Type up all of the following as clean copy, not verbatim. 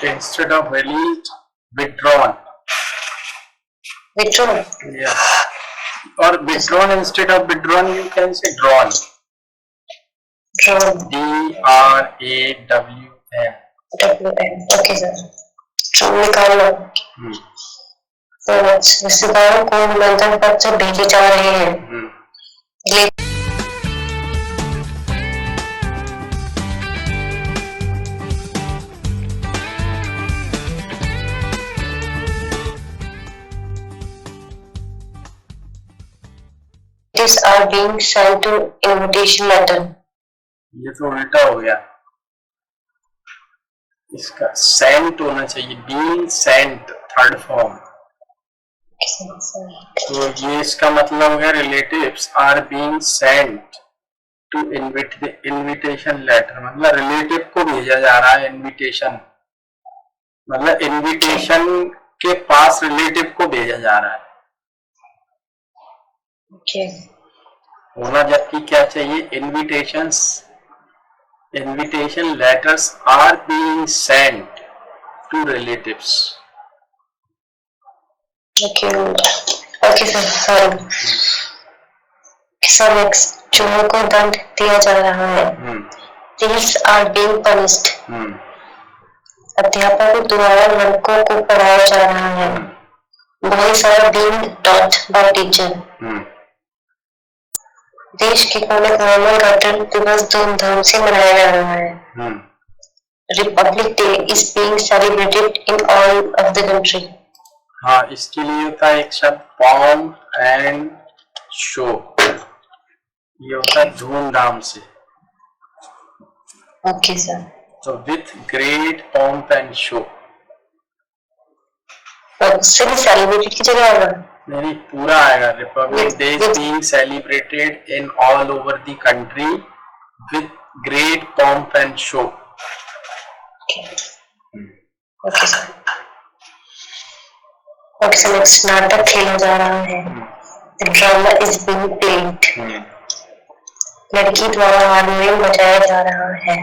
instead of released, withdrawn. Withdrawn. Yeah. Or withdrawn instead of withdrawn, you can say drawn. Drawn. DRAWN. WN. Okay sir. Drawn निकाल लो. तो रिश्तेदारों को निमंत्रण पत्र भेजे जा रहे हैं. Relatives are being sent to invitation letter. ये तो उल्टा हो गया. इसका sent होना चाहिए. being sent third form. तो ये इसका मतलब हो गया relatives are being sent to invitation letter. मतलब रिलेटिव को भेजा जा रहा है invitation. मतलब invitation के पास रिलेटिव को भेजा जा रहा है. होना जबकि क्या चाहिए? invitation letters are being sent to relatives. Okay sir. Sorry. So next, चोरों को दंड दिया जा रहा है. Thieves are being punished. अध्यापक द्वारा लड़कों को पढ़ाया जा रहा है. Boys are being taught by teacher. देश के कोने कोने में गणतंत्र दिवस धूमधाम से मनाया जा रहा है. Republic day is being celebrated in all of the country. हाँ, इसके लिए होता है एक शब्द pomp एंड शो. ये होता है धूमधाम से. Okay sir. तो with great pomp and show. सिर्फ सेलिब्रेटेड की जगह आएगा? नहीं, पूरा आएगा. Republic day is being celebrated in all over the country with great pomp and show. Okay sir. Next, नाटक खेला जा रहा है. The drama is being played. लड़की द्वारा हारमोनियम बजाया जा रहा है.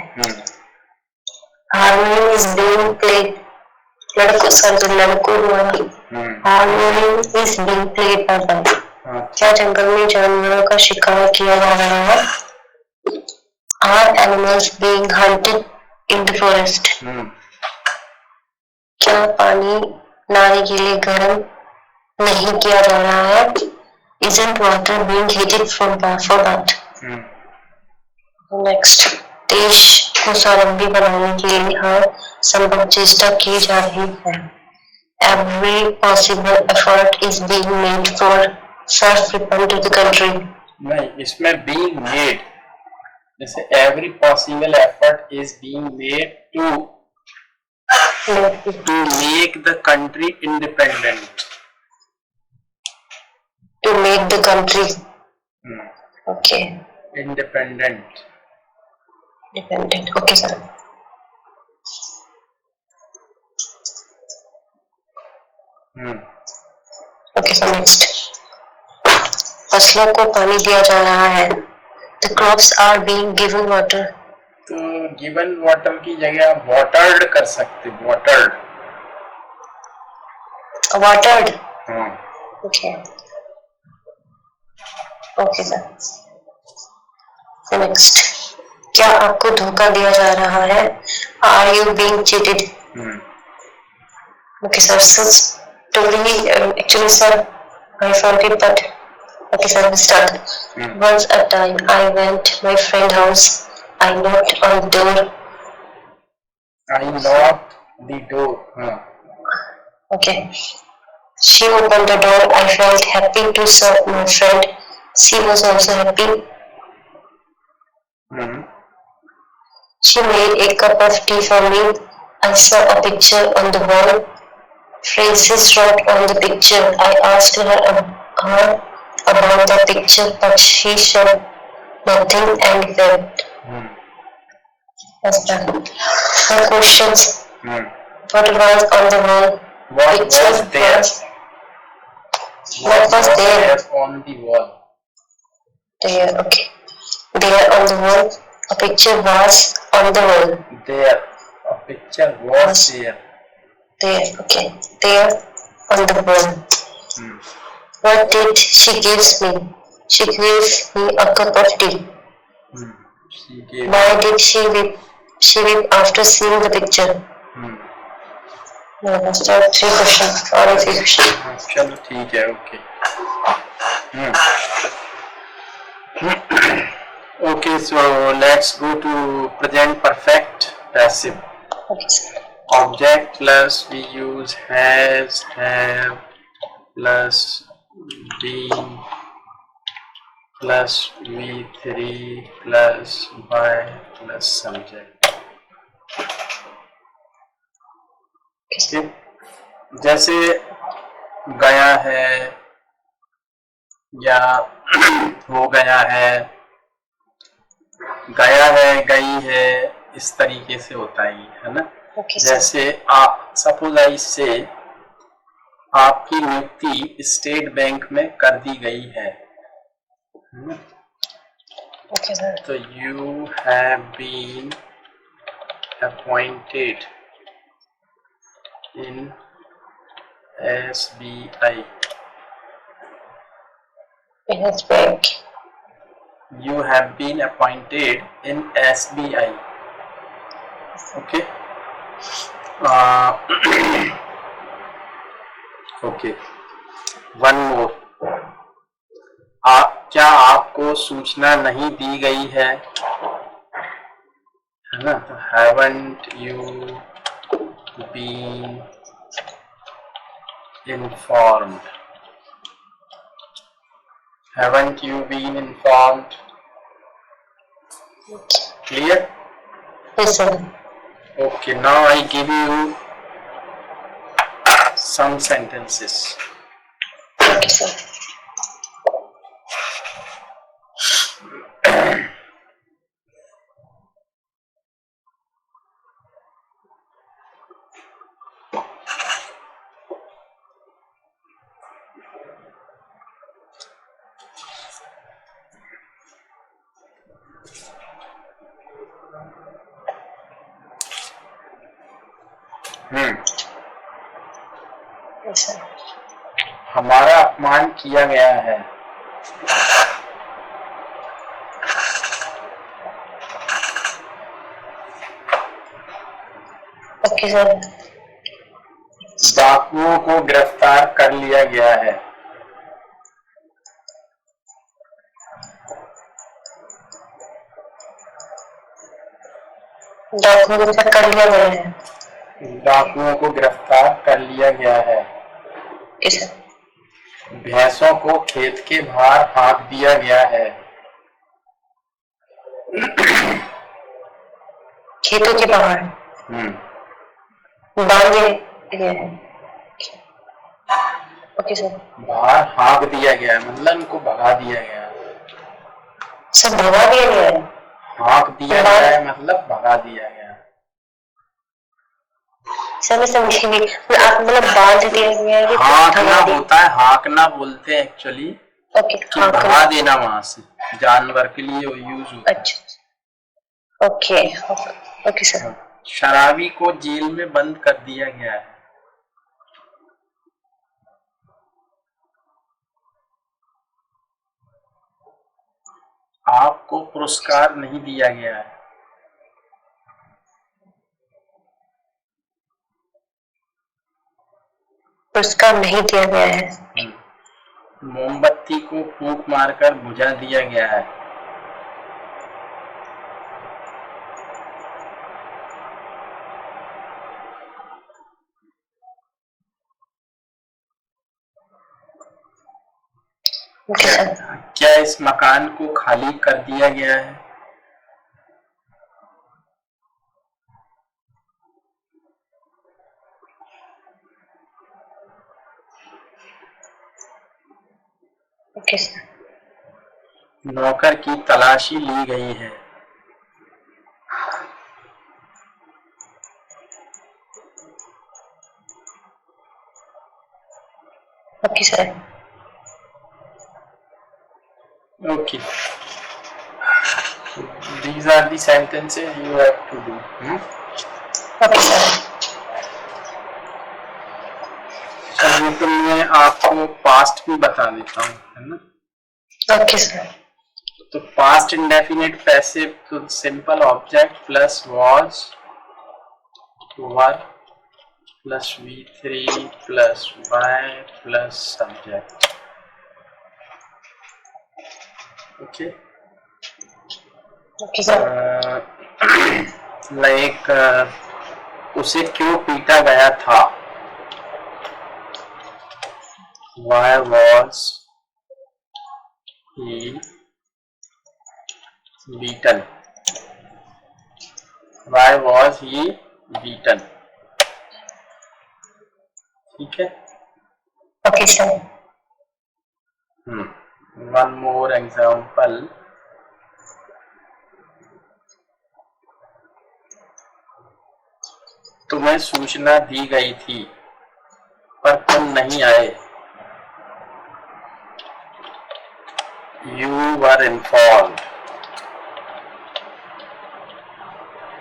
Harmonium is being played. लड़कों द्वारा harmonium is being played by them. क्या जंगल में जानवरों का शिकार किया जा रहा है? Are animals being hunted in the forest. क्या पानी नहाने के लिए गर्म नहीं किया जा रहा है? Isn't water being heated for that? Next, देश को स्वावलंबी बनाने के लिए हर संभव चेष्टा की जा रही है. Every possible effort is being made for self-return to the country. नहीं, इसमें being made, जैसे every possible effort is being made to make the country independent. To make the country. Okay. Independent. Okay sir. Okay sir. Next, फसलों को पानी दिया जा रहा है. The crops are being given water. तो given water की जगह आप watered कर सकते. watered. Watered. Okay. Okay sir. Next, क्या आपको धोखा दिया जा रहा है? Are you being cheated? Okay sir. So totally actually sir, I forget that. Okay sir, we start. Once a time I went my friend house. I knocked on the door. I knocked the door. Okay. She opened the door. I felt happy to serve my friend. She was also happy. She made a cup of tea for me. I saw a picture on the wall. Phrases wrote on the picture. I asked her about the picture, but she said nothing and wept. That's that. The questions. What was on the wall? What was there? What was there on the wall? There, okay. There on the wall. A picture was on the wall. There. A picture was there. There, okay. There on the wall. What did she gives me? She gave me a cup of tea. She gave. Why did she weep? She weep after seeing the picture. No, that's the 3 questions. All 3 questions. चलो ठीक है, okay. Okay, so let's go to present perfect passive. Okay, sir. Object plus we use has, have plus been plus V3 plus by plus subject. Okay. जैसे गया है या हो गया है, गई है, इस तरीके से होता है ना. Okay, जैसे आप सपोज आई से आपकी नियुक्ति स्टेट बैंक में कर दी गई है. Okay, sir. तो you have been appointed in SBI. Yes, bank. You have been appointed in SBI. Okay. Okay. One more. क्या आपको सूचना नहीं दी गई है ना. तो haven't you been informed? Haven't you been informed? Clear? Yes, sir. Okay, now I give you some sentences. Okay, sir. Yes, sir. हमारा अपमान किया गया है. Okay, sir. डाकुओं को गिरफ्तार कर लिया गया है. डाकुओं को कर लिया गया है. डाकुओं को गिरफ्तार कर लिया गया है. Yes, sir. भैंसों को खेत के बाहर हाँक दिया गया है. खेतों के बाहर बांध दिया है. Okay sir. बाहर हाँक दिया गया है मतलब उनको भगा दिया गया है. सर भगा दिया गया है. हाँक दिया गया है मतलब भगा दिया गया है. सर मैं समझी नहीं. आप मतलब बांध दिया गया है. हाँकना होता है, हाँकना बोलते हैं एक्चुअली. ओके. कि भगा देना वहां से, जानवर के लिए वो यूज होता है. अच्छा. ओके. Okay sir. शराबी को जेल में बंद कर दिया गया है. आपको पुरस्कार नहीं दिया गया है. पुरस्कार नहीं दिया गया है. मोमबत्ती को फूंक मारकर बुझा दिया गया है. क्या इस मकान को खाली कर दिया गया है? Okay sir. नौकर की तलाशी ली गई है. Okay sir. Okay. These are the sentences you have to do. Okay, sir. नहीं तो मैं आपको पास्ट भी बता देता हूँ, है ना। Okay sir. तो पास्ट इंडेफिनिट पैसिव तो simple object plus was were plus V3 plus Y plus subject. Okay, okay sir. Like उसे क्यों पीटा गया था? Why was he beaten? Why was he beaten? ठीक है। Okay sir. One more example. तुम्हें सूचना दी गई थी पर तुम नहीं आए। You were informed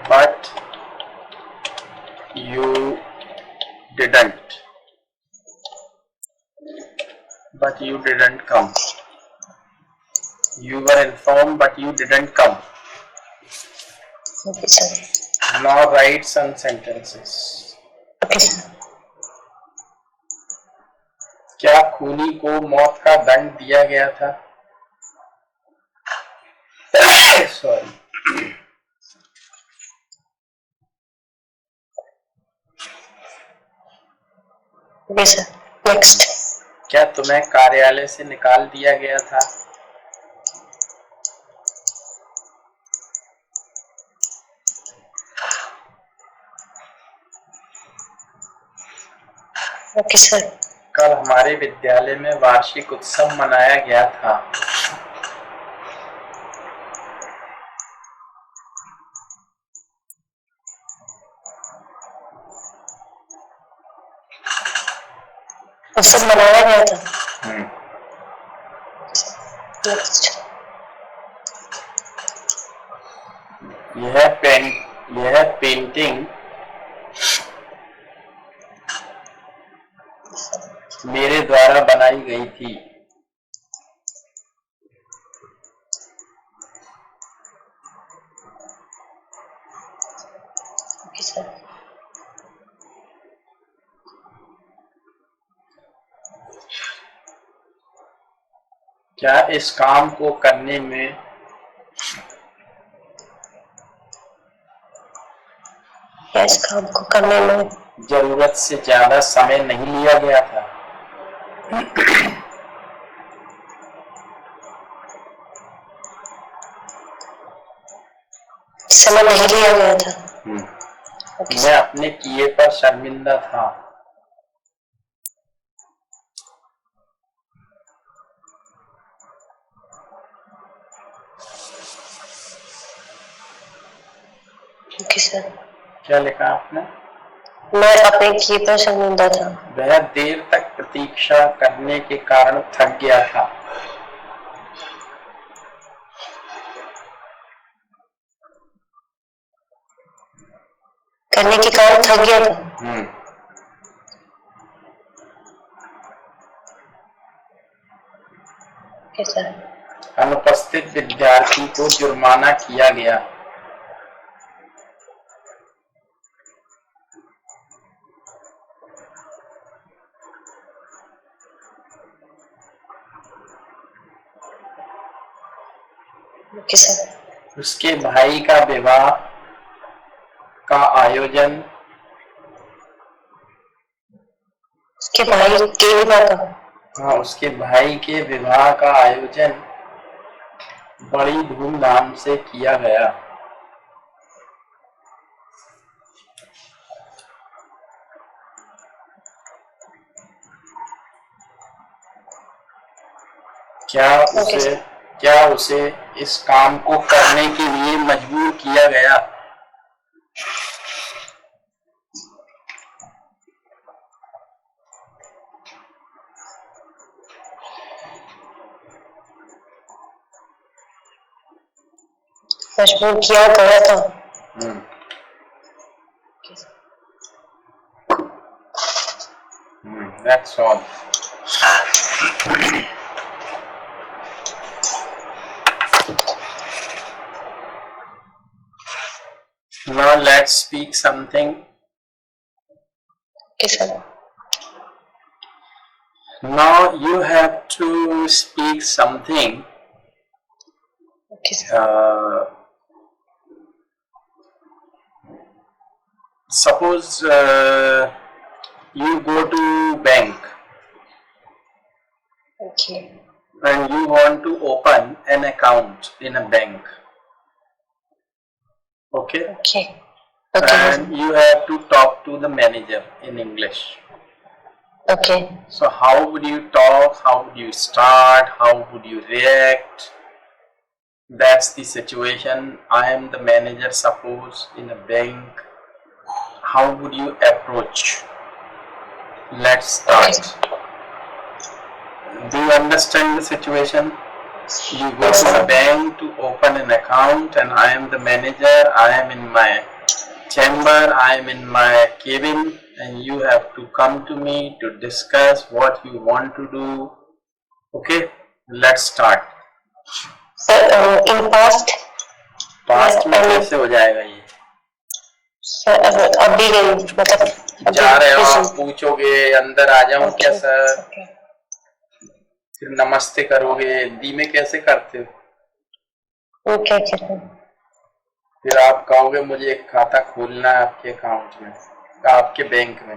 but you didn't. But you didn't come. You were informed but you didn't come. Okay sir. Now write some sentences. Okay sir. क्या खूनी को मौत का दंड दिया गया था? सॉरी। Okay sir. नेक्स्ट। क्या तुम्हें कार्यालय से निकाल दिया गया था? Okay sir. कल हमारे विद्यालय में वार्षिक उत्सव मनाया गया था। उत्सव मनाया गया था। नेक्स्ट। यह पेंटिंग मेरे द्वारा बनाई गई थी। Okay sir. क्या इस काम को करने में इस काम को करने में जरूरत से ज्यादा समय नहीं लिया गया था? समय नहीं लिया गया था। मैं अपने किए पर शर्मिंदा था। Okay sir. क्या लिखा आपने? मैं अपने किए पर शर्मिंदा था। वह देर तक प्रतीक्षा करने के कारण थक गया था। करने के कारण थक गया था। Okay sir. अनुपस्थित विद्यार्थी को जुर्माना किया गया। Okay sir. उसके भाई का विवाह का आयोजन उसके भाई के विवाह का उसके भाई के विवाह का आयोजन बड़ी धूमधाम से किया गया। क्या उसे इस काम को करने के लिए मजबूर किया गया? मजबूर किया गया था। That's all. Now let's speak something. Okay, sir. Now you have to speak something. Okay, sir. Suppose you go to bank Okay. and you want to open an account in a bank. Okay? Okay. Okay. And you have to talk to the manager in English. Okay. So how would you talk? How would you start? How would you react? That's the situation. I am the manager, suppose, in a bank. How would you approach? Let's start. Do you understand the situation? You go to the bank to open an account and I am the manager. I am in my chamber, I am in my cabin, and you have to come to me to discuss what you want to do. Okay, let's start. Sir, in past. Past में कैसे हो जाएगा ये? Sir अभी मतलब जा रहे हो आप पूछोगे अंदर आ जाऊं क्या सर? फिर नमस्ते करोगे, हिंदी में कैसे करते हो? Okay sir. फिर आप कहोगे मुझे एक खाता खोलना है आपके अकाउंट में, आपके बैंक में,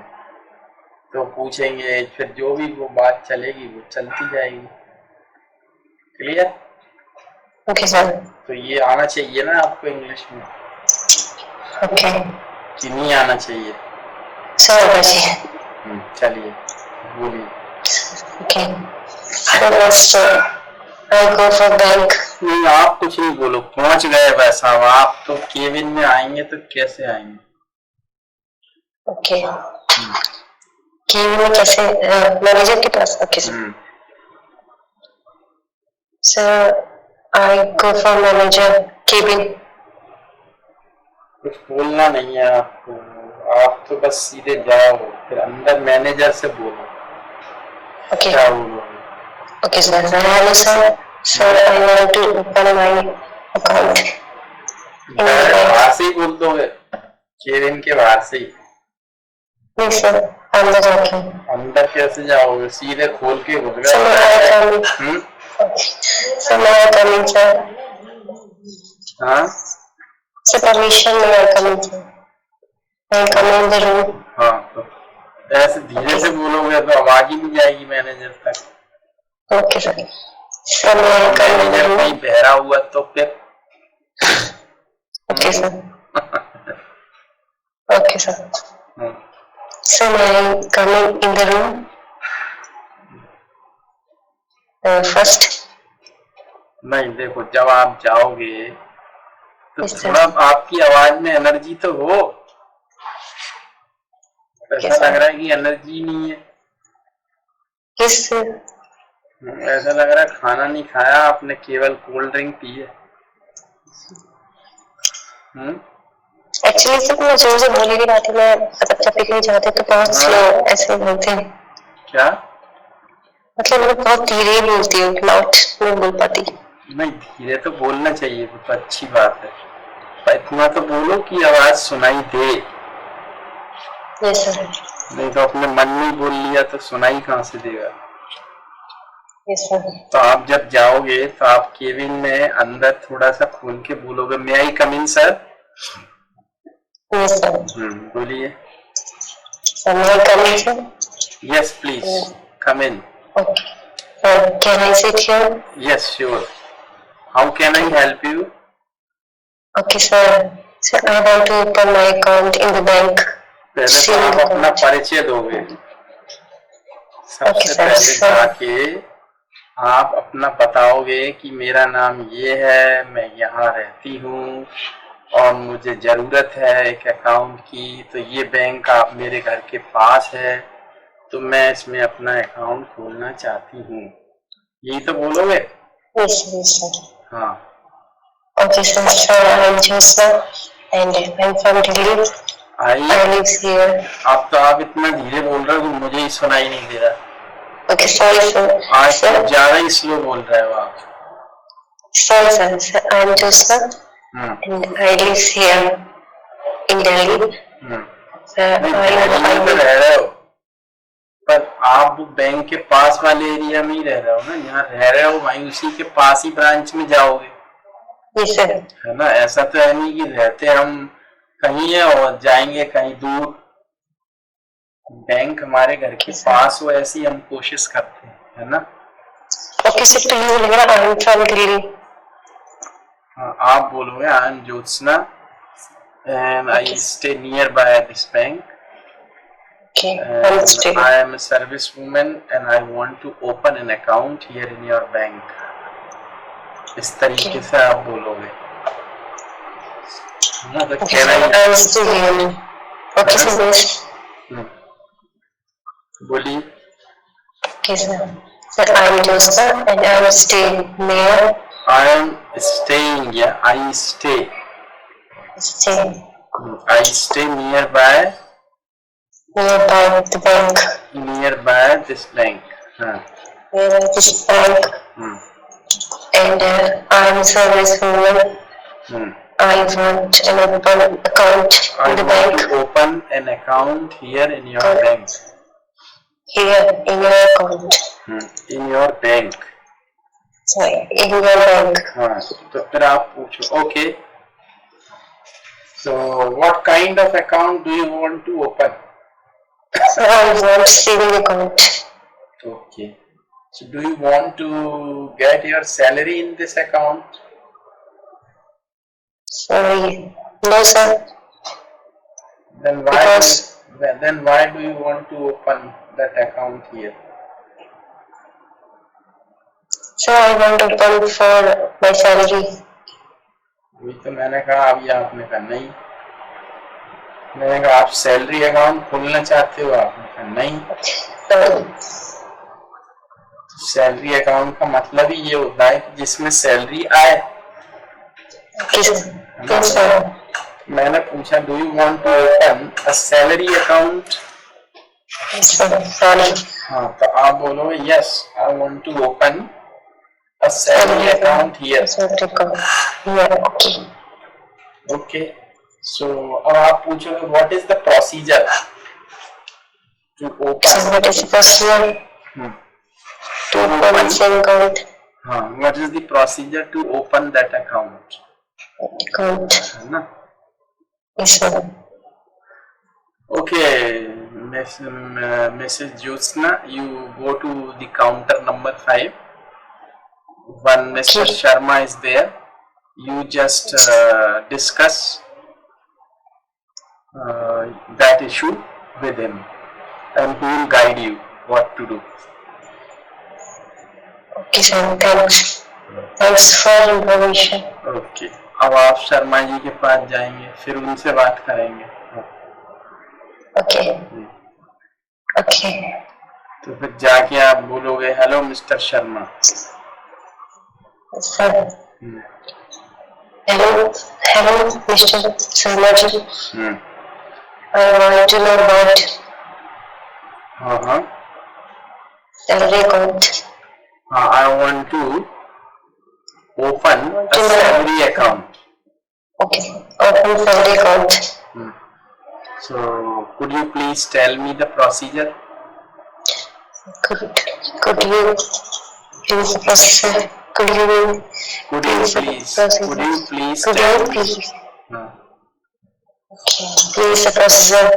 तो पूछेंगे, फिर जो भी वो बात चलेगी वो चलती जाएगी. क्लियर? Okay sir. तो ये आना चाहिए ना आपको इंग्लिश में. ओके. कि नहीं आना चाहिए? सर चलिए बोलिए. Okay. I go for bank. नहीं, आप कुछ नहीं बोलो, पहुंच गए बस. अब आप तो केबिन में आएंगे तो कैसे आएंगे? ओके. केबिन में कैसे? मैनेजर के पास. Okay sir. Sir I go for manager cabin. कुछ बोलना नहीं है आपको, आप तो बस सीधे जाओ, फिर अंदर मैनेजर से बोलो. ओके. क्या बोलो? Okay sir. Hello sir. Sir I want to open my account. बाहर से ही बोल दोगे, केबिन के बाहर से ही? नहीं सर, अंदर जाके. अंदर कैसे जाओगे? सीधे खोल के घुस गए. सर मैं कमिंग सर. हाँ सर परमिशन मैं कमिंग सर. मैं कमिंग द रूम. हाँ, तो ऐसे धीरे से बोलोगे तो आवाज ही नहीं जाएगी मैनेजर तक. Okay sir. सर मैं मैनेजर कहीं बहरा हुआ तो फिर? Okay sir. Okay sir. Sir मैं coming in the room first. नहीं, देखो जब आप जाओगे तो थोड़ा आपकी आवाज में एनर्जी तो हो. ऐसा लग रहा है कि एनर्जी नहीं है. किस? ऐसा लग रहा है खाना नहीं खाया आपने, केवल कोल्ड ड्रिंक पी है. एक्चुअली सर मैं जोर से बोल नहीं रहा था. मैं मतलब जब पिकनिक जाते तो बहुत स्लो ऐसे बोलते हैं. क्या मतलब मैं बहुत धीरे बोलती हूँ, लाउड नहीं बोल पाती. नहीं, धीरे तो बोलना चाहिए, वो तो अच्छी बात है, पर इतना तो बोलो कि आवाज सुनाई दे. Yes sir. नहीं तो अपने मन में बोल लिया तो सुनाई कहाँ से देगा? Yes sir. तो आप जब जाओगे तो आप केबिन में अंदर थोड़ा सा खोल के बोलोगे, may I come in sir? Yes sir. बोलिए. Sir may I come in sir? Yes please come in. Okay. Can I sit here? Yes sure. How can I help you? Okay sir. Sir I want to open my account in the bank. पहले तो आप अपना परिचय दोगे. सबसे पहले जाके आप अपना बताओगे कि मेरा नाम ये है, मैं यहाँ रहती हूँ और मुझे जरूरत है एक अकाउंट की, तो ये बैंक आप मेरे घर के पास है, तो मैं इसमें अपना अकाउंट खोलना चाहती हूँ. यही तो बोलोगे. Yes sir. हाँ. Okay sir. Sir I am जोसा and I am from Delhi I I live here. आप तो आप इतना धीरे बोल रहे हो कि मुझे ही सुनाई नहीं दे रहा। Okay, sorry sir. आज Sir, तो ज्यादा ही स्लो बोल रहे हो आप। sorry sir. I am Joseph and I live here in Delhi. Sir, नहीं, I दिल्ली में तो live. रह रहे हो, पर आप वो बैंक के पास वाले एरिया में ही रह रहे हो ना, यहाँ रह रहे हो वहीं उसी के पास ही ब्रांच में जाओगे, Yes sir. है ना। ऐसा तो है नहीं कि रहते हम कहीं है और जाएंगे कहीं दूर। बैंक हमारे घर के पास हो, ऐसी हम कोशिश करते हैं, है ना। Okay sir, तो ये बोलेगा I am from Delhi. हाँ, आप बोलोगे I am Jyotsna and I stay nearby this bank. Okay, And understood. I am a servicewoman and I want to open an account here in your bank. इस तरीके से आप बोलोगे ना, तो Okay sir, I am still here. Okay sir, yes. बोलिए। Okay sir. Sir, I am Joseph and I am staying near. I am staying, yeah, I stay. Staying I stay nearby nearby the bank. nearby this bank. हाँ, Nearby this bank. And I am servicewoman. I want an open account I in the want bank. to open an account here in your bank. Here in your account. In your bank. Sorry, in your bank. हाँ, तो फिर आप पूछो, okay. So what kind of account do you want to open? So I want saving account. Okay. So do you want to get your salary in this account? Sorry, no sir. Then why do you want to open that account here? So I want to open for my salary. वही तो मैंने कहा, अभी आपने कहा नहीं। मैंने कहा आप सैलरी अकाउंट खोलना चाहते हो, आपने कहा नहीं। सैलरी अकाउंट का मतलब ही ये होता है कि जिसमें सैलरी आए। मैंने पूछा do you want to open a salary account? हाँ, तो आप बोलो yes I want to open a salary account here. Okay. So अब आप पूछोगे what is the procedure to open? So what is the procedure to open saving account? हाँ, what is the procedure to open that account? Account. है ना? Yes sir. Okay, Mrs. Jyotsna, you go to the counter number 5. When Mr. Sharma is there, you just discuss that issue with him, and he will guide you what to do. Okay sir, thanks. Thanks for information. Okay. अब आप शर्मा जी के पास जाएंगे, फिर उनसे बात करेंगे। Okay. Okay. तो फिर जाके आप बोलोगे hello mister Sharma. Sir. Hello, Mr. Sharma ji. I want to know about salary account. I want to open a salary account. Okay, open salary account. So, could you please tell me the procedure? Could you please process? Could you please tell me? Okay, please the procedure.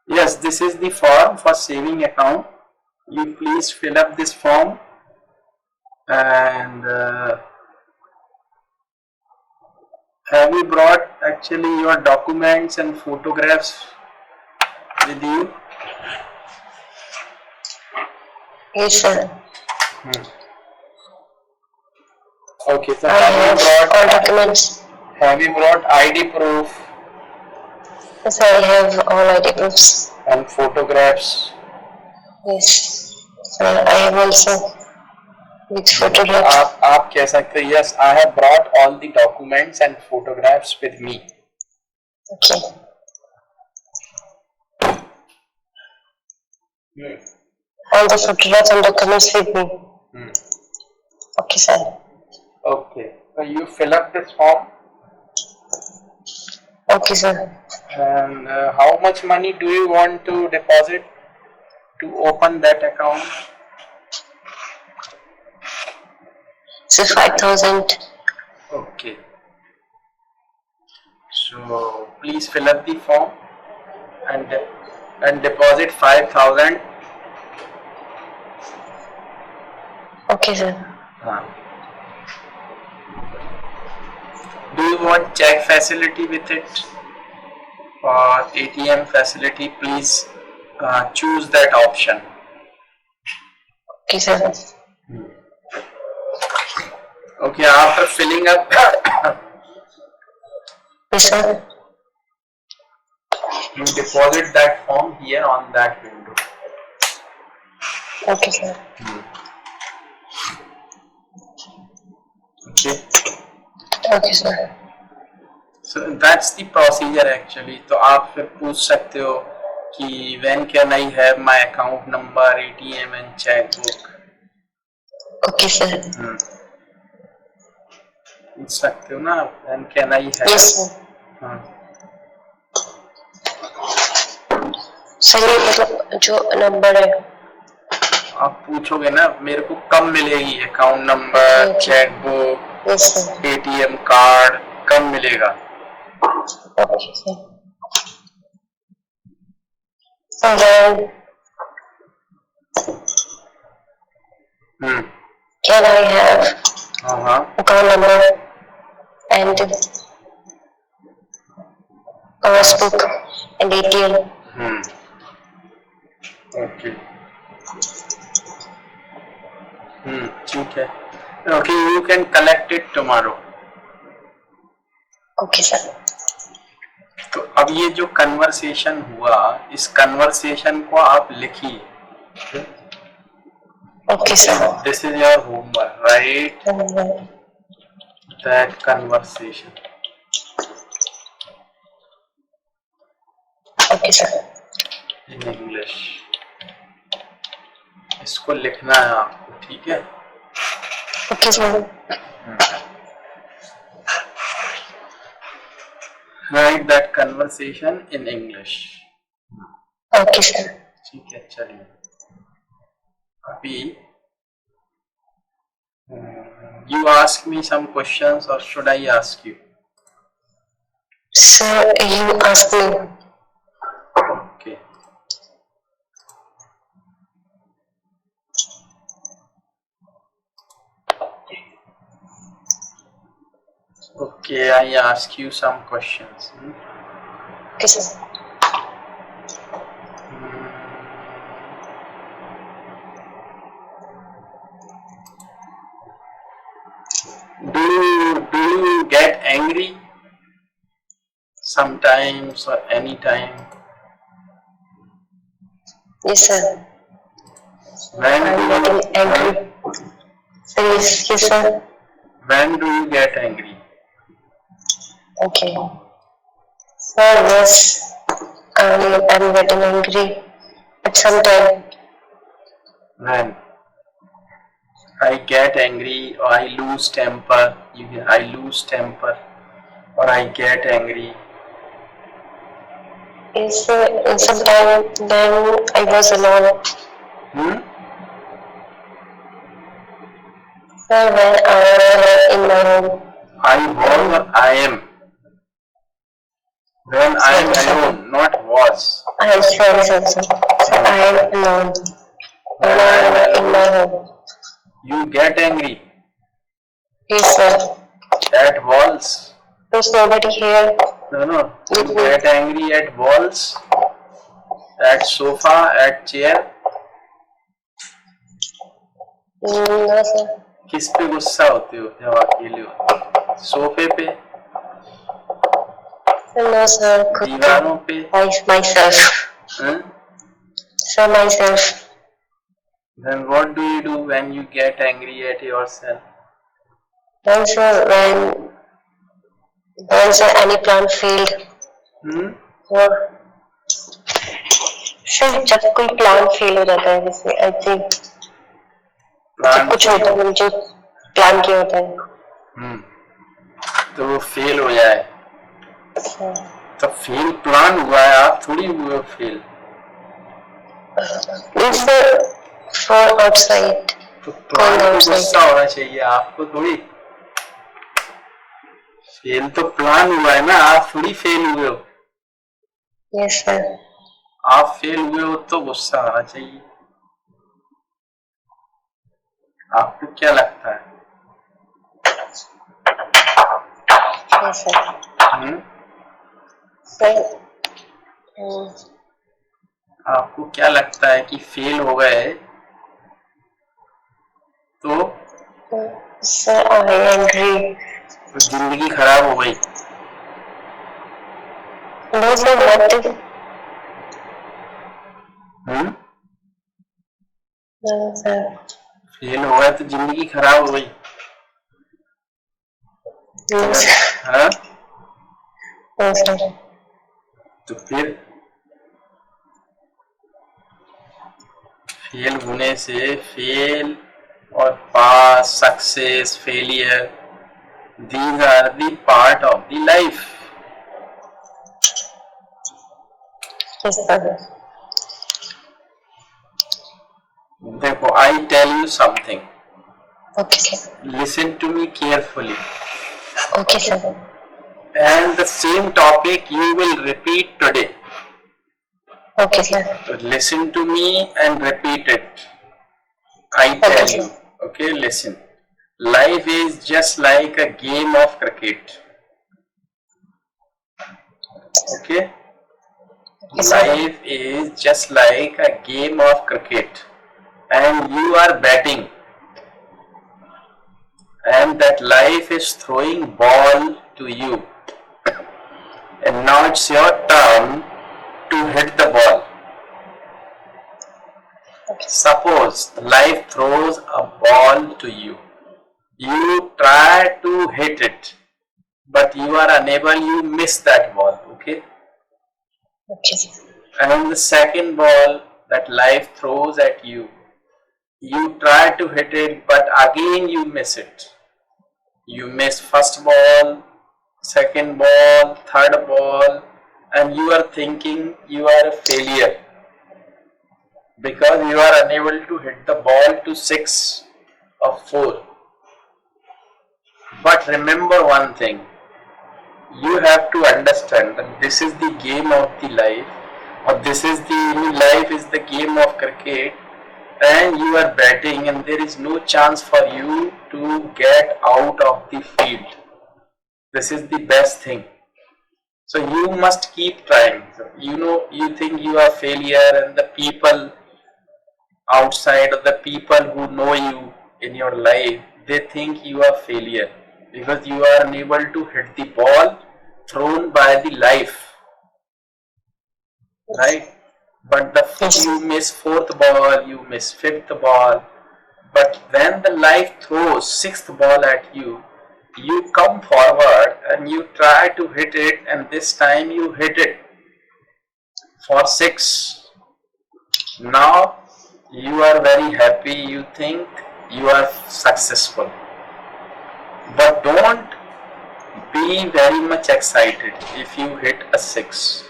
Yes, this is the form for saving account. You please fill up this form and have you brought actually your documents and photographs with you? Yes sir. Okay, so I have all documents. Have you brought ID proof? Yes, I have all ID proofs. And photographs? Yes, sir, I have also with photographs. आप कह सकते हैं yes, I have brought all the documents and photographs with me. Okay. Hmm. And the photographs and documents with me. Hmm. Okay, sir. Okay. So you fill up this form, Okay, sir. and how much money do you want to deposit to open that account? So 5,000. Okay. So please fill up the form and deposit 5,000. Okay, sir. Do you want check facility with it or ATM facility? Please choose that option. Okay, sir. Okay, after filling up, Yes, sir. you deposit that form here on that window. Okay, sir. Okay. Okay, sir. So that's the procedure actually. तो आप फिर पूछ सकते हो कि when can I have my account number, ATM and checkbook? Okay, sir. पूछ सकते हो ना when can I have? Yes, sir. हाँ. सर ये मतलब जो नंबर है आप पूछोगे ना मेरे को कब मिलेगी account number, chequebook, Yes, sir. ATM card कब मिलेगा? Okay, sir. And then can I have account number and passbook and ATM? Okay. ठीक है. Okay, you can collect it tomorrow. Okay, sir. तो अब ये जो कन्वर्सेशन हुआ, इस कन्वर्सेशन को आप लिखिए. Okay, sir. This is your homework, right? That conversation. Okay, sir. In English. इसको लिखना है आपको, ठीक है? Okay, sir. Write that conversation in English. Okay, sir. ठीक है, चलिए. अभी you ask me some questions or should I ask you? Sir, you ask me. Okay. Okay, I ask you some questions. Okay, sir. Do you get angry sometimes or anytime? Yes, sir. When I'm getting angry. Yes, yes, sir. When do you get angry? Okay. Sir, yes, I'm getting angry at some time. When I get angry or I lose temper, I lose temper or I get angry. Yes, sir, in some time when I was alone. Sir, when I was in my home. I was or I am? When I am alone, not was. I am sorry, sir. Sir, I am alone. When I am in my home. You get angry Yes, sir. at walls. There's nobody here. No. You get angry at walls, at sofa, at chair. No, sir. किस पे गुस्सा होते हो जब अकेले हो? सोफे पे, No, sir. दीवारों पे. Myself. Sir, myself. Then what do you do when you get angry at yourself? Then, sir, when sir, any plan failed. वो सर जब कोई प्लान फेल हो जाता है, जैसे आई थिंक जब प्लान कुछ होता है जो प्लान किया होता है, तो वो फेल हो जाए, तो फेल प्लान हुआ है, आप थोड़ी हुए फेल। फॉर आउटसाइड, तो प्लान को गुस्सा होना चाहिए आपको थोड़ी। फेल तो प्लान हुआ है ना, आप थोड़ी फेल हुए हो। Yes sir. आप फेल हुए हो तो गुस्सा आना चाहिए। आपको क्या लगता है? Yes sir. सर आपको क्या लगता है कि फेल हो गए तो सर आई एग्री, तो जिंदगी खराब हो गई? No sir what sir, fail हो गए तो जिंदगी खराब हो गई? हाँ, सर तो फिर फेल होने से, फेल और pass, success, failure, these are the part of the life. Yes sir. देखो, I tell you something. Okay sir. Listen to me carefully. Okay sir. And the same topic you will repeat today. Okay sir. Listen to me and repeat it. I tell you. Okay, listen. Life is just like a game of cricket. Okay? Life is just like a game of cricket. And you are batting. And that life is throwing ball to you. And now it's your turn to hit the ball. Suppose life throws a ball to you. You try to hit it, but you are unable, you miss that ball, okay? Okay. And the second ball that life throws at you, you try to hit it, but again you miss it. You miss first ball, second ball, third ball, and you are thinking you are a failure because you are unable to hit the ball to 6 or 4. But remember one thing, you have to understand that this is the game of the life, or this is the life is the game of cricket, and you are batting and there is no chance for you to get out of the field. This is the best thing. So you must keep trying. So, you think you are failure, and the people outside, or the people who know you in your life, they think you are failure because you are unable to hit the ball thrown by the life, right? But you miss fourth ball, you miss fifth ball, but when the life throws sixth ball at you, you come forward and you try to hit it, and this time you hit it for 6. Now you are very happy, you think you are successful, but don't be very much excited if you hit a 6.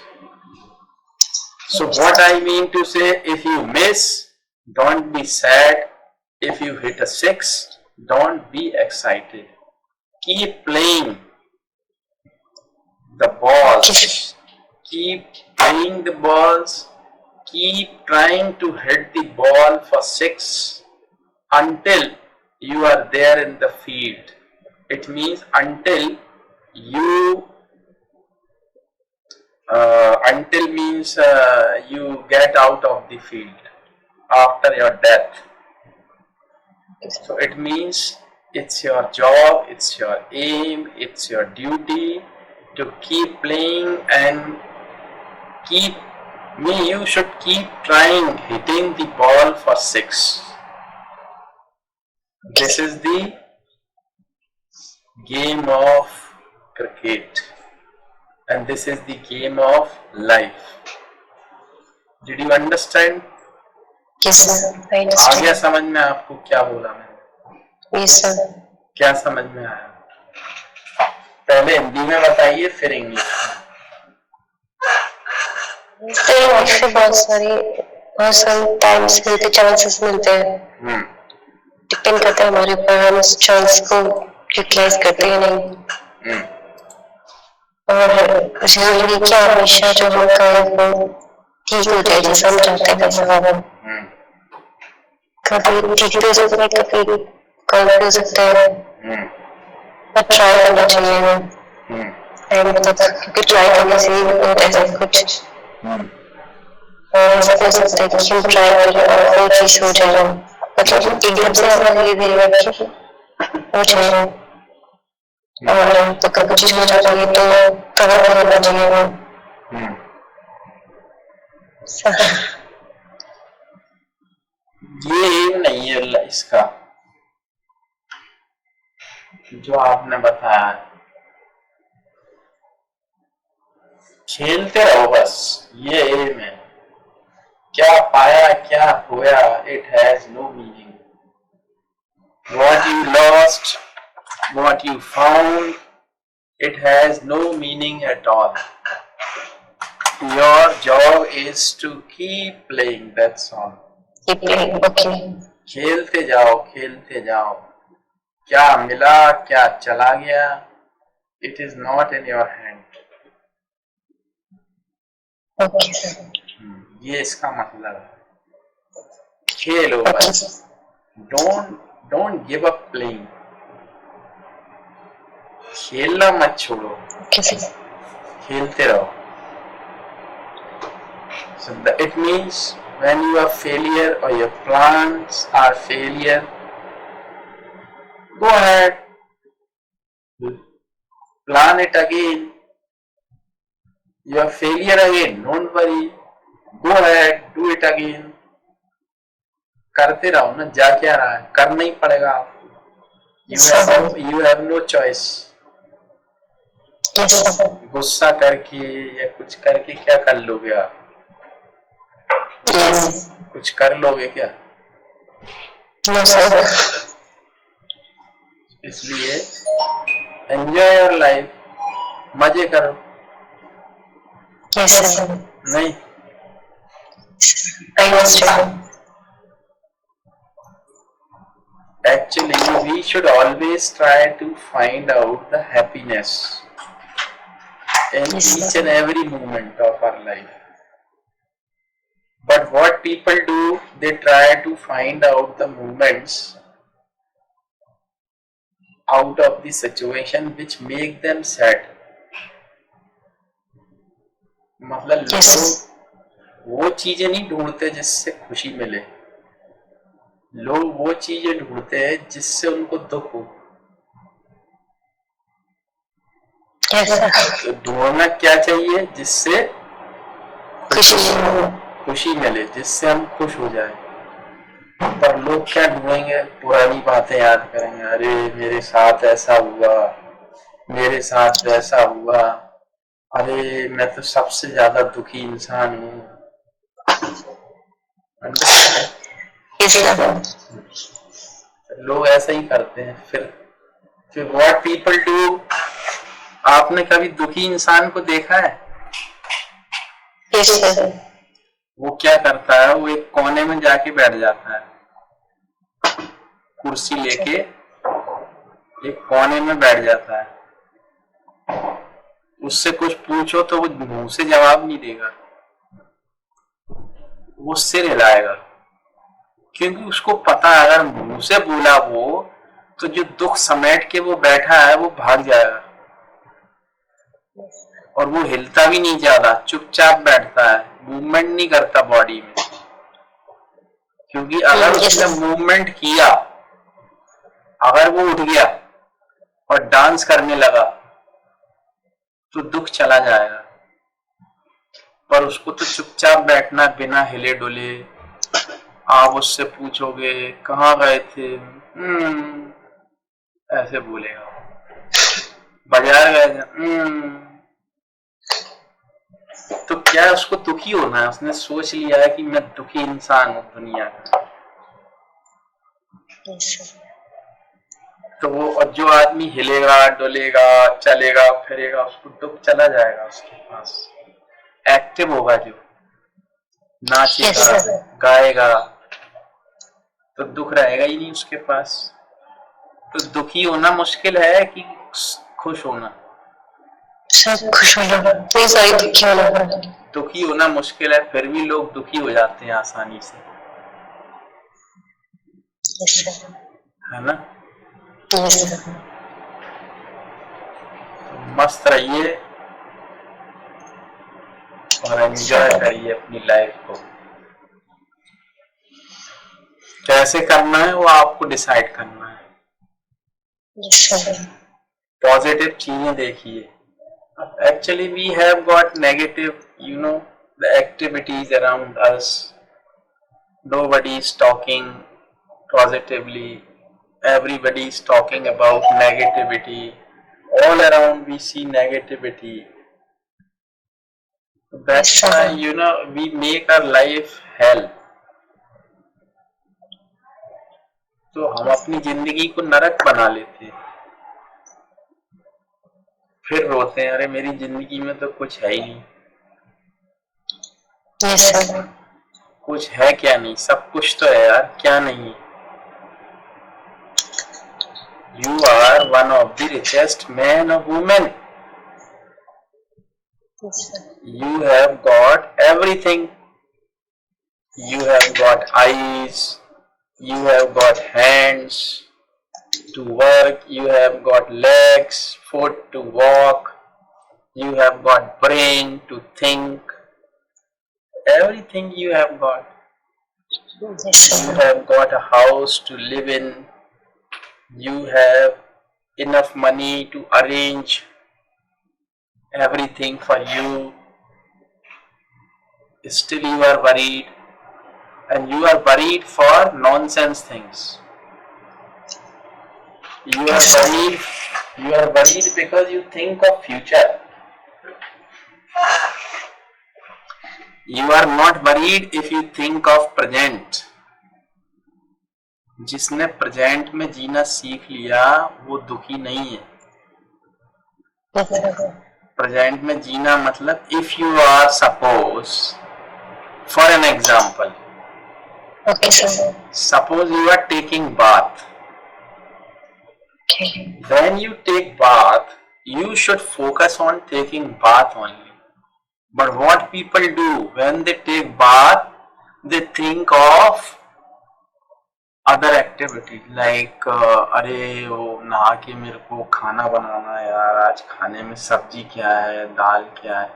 So what I mean to say, if you miss, don't be sad. If you hit a 6, don't be excited. Keep playing the balls. Keep playing the balls. Keep trying to hit the ball for 6 until you are there in the field. It means until you you get out of the field after your death. So it means it's your job, it's your aim, it's your duty to keep playing and you should keep trying hitting the ball for 6. This is the game of cricket. and this is the game of life. Did you understand? Yes, sir. I आ गया understand. समझ में आपको क्या बोला मैंने? Yes, sir. क्या समझ में आया? पहले हिंदी में बताइए फिर इंग्लिश में। सर इंग्लिश में बहुत सारे टाइम्स मिलते चांसेस मिलते हैं। डिपेंड करता है हमारे ऊपर, हम उस चांस को यूटिलाइज करते हैं नहीं। और जरूरी क्या हमेशा जो हम करें वो ठीक हो जाए जैसा हम चाहते हैं वैसा हो। कभी ठीक भी हो सकता है, कभी गलत भी हो सकता है, पर ट्राई करना चाहिए टाइम तक, क्योंकि ट्राई करने से ही होता है सब कुछ। और ऐसा हो सकता है कि हम ट्राई करें और वो चीज हो जाए, मतलब एकदम से हमारे धीरे धीरे करके हो जाए, और तो कभी चीज हो जाती है तो कवर करना चाहिए वो। ये एम नहीं है इसका जो आपने बताया। खेलते रहो बस, ये एम है। क्या पाया क्या खोया, it has no meaning. What you lost, what you found, it has no meaning at all. Your job is to keep playing, that's all. Keep playing, okay. खेलते जाओ खेलते जाओ, क्या मिला क्या चला गया, it is not in your hand. Okay, sir. ये इसका मतलब है। खेलो बस, don't give up playing. खेलना मत छोड़ो, Okay, sir. खेलते रहो। So it means when you are failure or your plans are failure, go ahead, plan it again. You are failure again, don't worry, go ahead, do it again. करते रहो ना, जा क्या रहा है, करना ही पड़ेगा आपको। You have no choice. गुस्सा करके या कुछ करके क्या कर लोगे आप? कुछ कर लोगे क्या? इसलिए एंजॉय योर लाइफ, मजे करो। नहीं actually we should always try to find out the happiness in each and every moment of our life. But what people do, they try to find out the moments out of the situation which make them sad. मतलब लोग वो चीजें नहीं ढूंढते जिससे खुशी मिले, लोग वो चीजें ढूंढते हैं जिससे उनको दुख हो। तो ढूंढना क्या चाहिए? जिससे खुशी मिले, जिससे हम खुश हो जाए। पर लोग क्या ढूंढेंगे? पुरानी बातें याद करेंगे, अरे मेरे साथ ऐसा हुआ, मेरे साथ वैसा हुआ, अरे मैं तो सबसे ज्यादा दुखी इंसान हूँ। लोग ऐसा ही करते हैं। फिर व्हाट पीपल डू, आपने कभी दुखी इंसान को देखा है? वो क्या करता है? वो एक कोने में जाके बैठ जाता है, कुर्सी लेके एक कोने में बैठ जाता है। उससे कुछ पूछो तो वो मुंह से जवाब नहीं देगा, वो सिर हिलाएगा, क्योंकि उसको पता है अगर मुंह से बोला वो तो जो दुख समेट के वो बैठा है वो भाग जाएगा। और वो हिलता भी नहीं ज्यादा, चुपचाप बैठता है, मूवमेंट नहीं करता बॉडी में। क्योंकि अगर उसने मूवमेंट किया, अगर वो उठ गया और डांस करने लगा तो दुख चला जाएगा। पर उसको तो चुपचाप बैठना, बिना हिले डुले। आप उससे पूछोगे कहाँ गए थे, ऐसे बोलेगा। बाजार गए थे, क्या है, उसको दुखी होना है, उसने सोच लिया है कि मैं दुखी इंसान हूँ दुनिया का। Yes, sir. तो वो, और जो आदमी हिलेगा डुलेगा चलेगा फिरेगा उसको दुख चला जाएगा उसके पास। एक्टिव होगा जो, नाचेगा Yes, sir. गाएगा, तो दुख रहेगा ही नहीं उसके पास। तो दुखी होना मुश्किल है कि खुश होना? सब खुश होना, कोई सारी दुखी होना पड़ता है। दुखी होना मुश्किल है, फिर भी लोग दुखी हो जाते हैं आसानी से, Yes, sir. है ना? Yes, sir. मस्त रहिए और एंजॉय करिए अपनी लाइफ को। कैसे करना है वो आपको डिसाइड करना है। Yes, sir. पॉजिटिव चीजें देखिए। Actually, we have got negative, the activities around us. Nobody is talking positively. Everybody is talking about negativity. All around we see negativity. That's Yes, why, sir. we make our life hell. तो हम अपनी जिंदगी को नरक बना लेते हैं, फिर रोते हैं अरे मेरी जिंदगी में तो कुछ है ही नहीं। Yes, sir. कुछ है क्या? नहीं, सब कुछ तो है यार, क्या नहीं है? You are one of the richest man or woman. Yes, sir. You have got everything. You have got eyes. You have got hands to work. You have got legs, foot to walk. You have got brain to think. Everything you have got. Yes, You sir. have got a house to live in. You have enough money to arrange everything for you. Still you are worried, and you are worried for nonsense things. You are worried because you think of future. You are not worried if you think of present. जिसने present में जीना सीख लिया वो दुखी नहीं है। Yes, sir. Present में जीना मतलब, if you are suppose, for an example, Okay, sir. suppose you are taking bath. Okay. When you take bath, you should focus on taking bath only. But what people do when they take bath, they think of other activities like अरे वो नहा के मेरे को खाना बनाना है यार, आज खाने में सब्जी क्या है, दाल क्या है,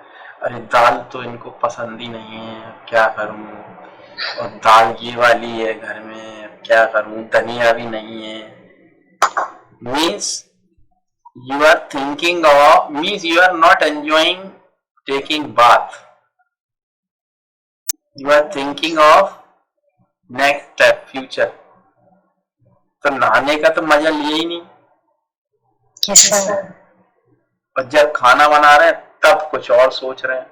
अरे दाल तो इनको पसंद ही नहीं है, क्या करूं, और दाल ये वाली है घर में, क्या करूं, धनिया भी नहीं है। Means you are thinking of, means you are not enjoying taking bath. You are thinking of next step, future. तो नहाने का तो मजा लिया ही नहीं, Yes, sir. और जब खाना बना रहे हैं तब कुछ और सोच रहे हैं।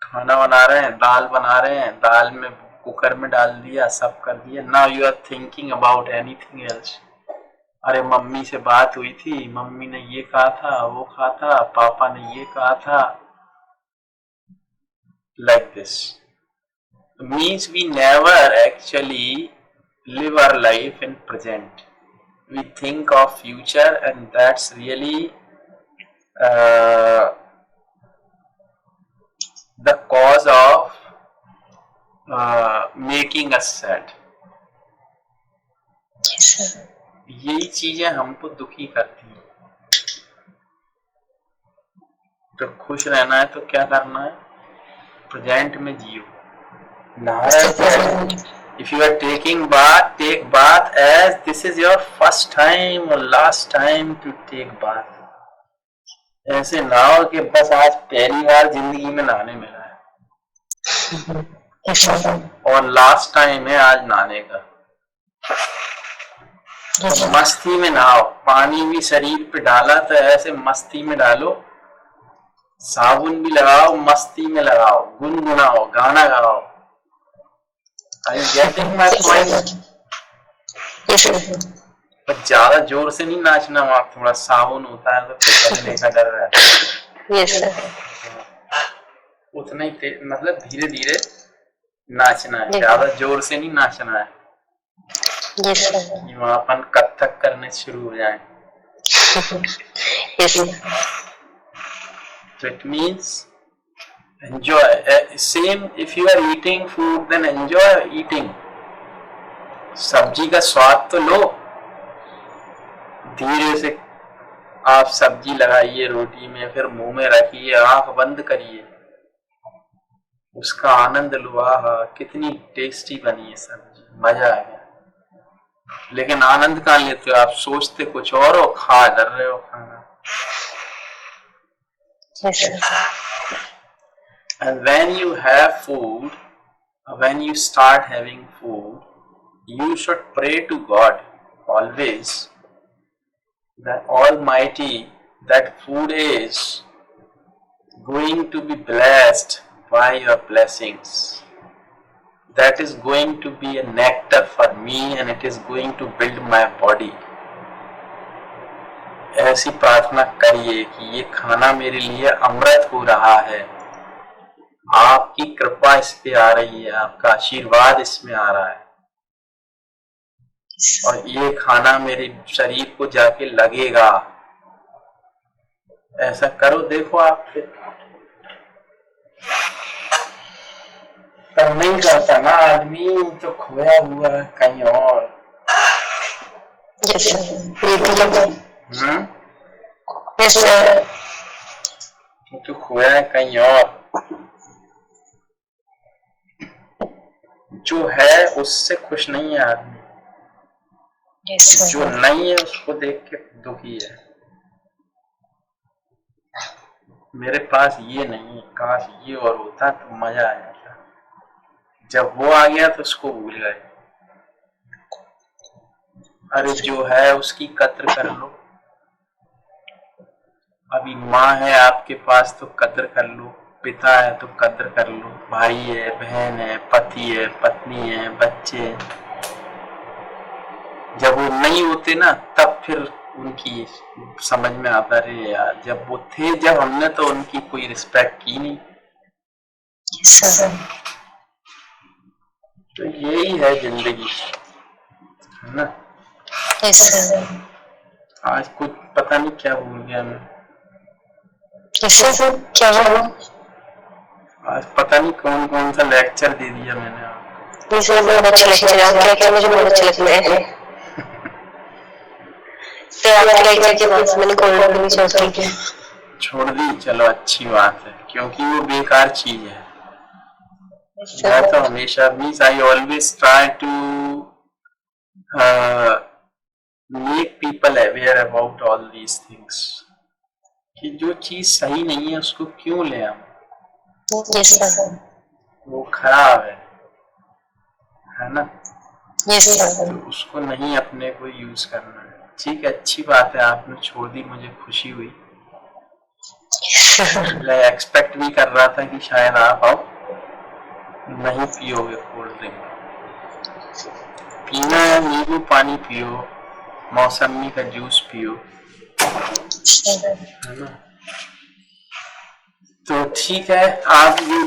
खाना बना रहे हैं, दाल बना रहे हैं, दाल में कुकर में डाल दिया, सब कर दिया, now you are thinking about anything else. अरे मम्मी से बात हुई थी, मम्मी ने ये कहा था, वो कहा था, पापा ने ये कहा था, like this. Means we never actually live our life in present. We think of future, and that's really the cause of making us sad. Yes, sir. यही चीजें हमको दुखी करती हैं। तो खुश रहना है तो क्या करना है? प्रेजेंट में जियो। If you are taking bath, take bath as this is your first time or last time to take bath. ऐसे नहाओ कि बस आज पहली बार जिंदगी में नहाने मिला है, Yes, sir. और लास्ट टाइम है आज नहाने का। Yes, sir. मस्ती में नहाओ, पानी भी शरीर पे डाला तो ऐसे मस्ती में डालो साबुन भी लगाओ, मस्ती में लगाओ, गुनगुनाओ, गाना गाओ। Are you getting my point? Yes, sir. पर ज्यादा जोर से नहीं नाचना, वहां थोड़ा साबुन होता है तो फिसलने का डर रहता है। Yes, sir. उतना ही मतलब धीरे धीरे नाचना है, जी। ज्यादा जोर से नहीं नाचना है Yes, sir. कि वहां अपन कथक करने शुरू हो जाए। Yes, sir. So it means enjoy. Same if you are eating food, then enjoy eating. सब्जी का स्वाद तो लो, धीरे से आप सब्जी लगाइए रोटी में, फिर मुंह में रखिए, आंख बंद करिए, उसका आनंद लो। आहा कितनी टेस्टी बनी है सब्जी, मजा आ गया। लेकिन आनंद कहाँ लेते हो आप, सोचते कुछ और हो, खा डर रहे हो खाना। Yes, sir. And when you have food, when you start having food, you should pray to God always, the Almighty, that food is going to be blessed by your blessings. That is going to be a nectar for me and it is going to build my body. ऐसी प्रार्थना करिए कि ये खाना मेरे लिए अमृत हो रहा है, आपकी कृपा इस पे आ रही है, आपका आशीर्वाद इसमें आ रहा है, और ये खाना मेरे शरीर को जाके लगेगा। ऐसा करो, देखो आप फिर। पर नहीं करता ना आदमी, तो खोया हुआ है कहीं और। Yes, sir. Yes, sir. तो खोया है कहीं और। जो है उससे खुश नहीं है आदमी, Yes, sir. जो नहीं है उसको देख के दुखी है। मेरे पास ये नहीं है, काश ये और होता तो मजा आ जाता। जब वो आ गया तो उसको भूल गए। अरे जो है उसकी कद्र कर लो। अभी माँ है आपके पास तो कद्र कर लो, पिता है तो कद्र कर लो, भाई है, बहन है, पति है, पत्नी है, बच्चे हैं। जब वो नहीं होते ना तब फिर उनकी समझ में आता, रे यार जब वो थे, जब हमने तो उनकी कोई रिस्पेक्ट की नहीं। Yes, sir. तो यही है जिंदगी, है ना। Yes, sir. आज कुछ पता नहीं क्या भूल गया मैं। Yes, sir. क्या हुआ? आज पता नहीं कौन कौन सा लेक्चर दे दिया मैंने आपको। Yes, sir. बहुत अच्छा लेक्चर, आपका लेक्चर मुझे बहुत अच्छा लगता है। तो आपके लेक्चर के बाद मैंने कोल्ड ड्रिंक छोड़ दी। छोड़ दी, चलो अच्छी बात है, क्योंकि वो बेकार चीज है। मैं तो हमेशा means I always try to make people aware about all these things, कि जो चीज सही नहीं है उसको क्यों ले हम। Yes, sir. वो खराब है ना। Yes, sir. तो उसको नहीं अपने को यूज करना है। ठीक है, अच्छी बात है, आपने छोड़ दी, मुझे खुशी हुई। मैं एक्सपेक्ट भी कर रहा था कि शायद आप आओ, नहीं पियोगे कोल्ड ड्रिंक। पीना है नींबू पानी पियो, मौसमी का जूस पियो, है ना। तो ठीक है, आप ये